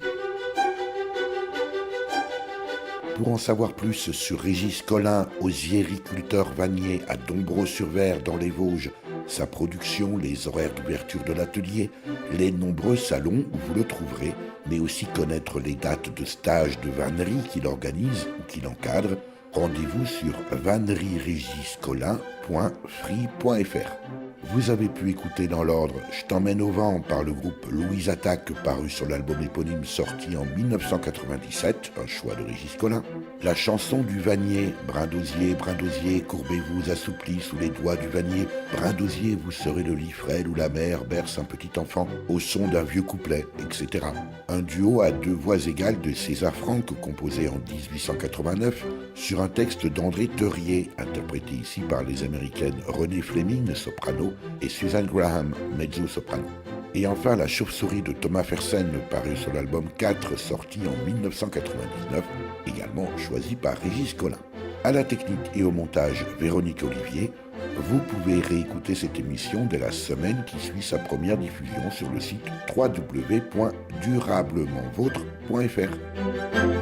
Pour en savoir plus sur Régis Collin, osiericulteur vannier à Dombreau-sur-Ver dans les Vosges, sa production, les horaires d'ouverture de l'atelier, les nombreux salons où vous le trouverez, mais aussi connaître les dates de stages de vannerie qu'il organise ou qu'il encadre, rendez-vous sur vannerieregiscollin.free.fr. Vous avez pu écouter dans l'ordre « Je t'emmène au vent » par le groupe Louise Attaque, paru sur l'album éponyme sorti en 1997, un choix de Régis Collin. La chanson du vannier « Brin d'osier, courbez-vous assouplis sous les doigts du vannier. Brin d'osier, vous serez le lit frêle où la mère berce un petit enfant au son d'un vieux couplet, etc. » Un duo à 2 voix égales de César Franck, composé en 1889, sur un texte d'André Theuriet, interprété ici par les américaines Renée Fleming, soprano, et Suzanne Graham, mezzo-soprano. Et enfin, La chauve-souris de Thomas Fersen, paru sur l'album 4, sorti en 1999, également choisi par Régis Collin. À la technique et au montage, Véronique Olivier. Vous pouvez réécouter cette émission dès la semaine qui suit sa première diffusion sur le site www.durablementvôtre.fr.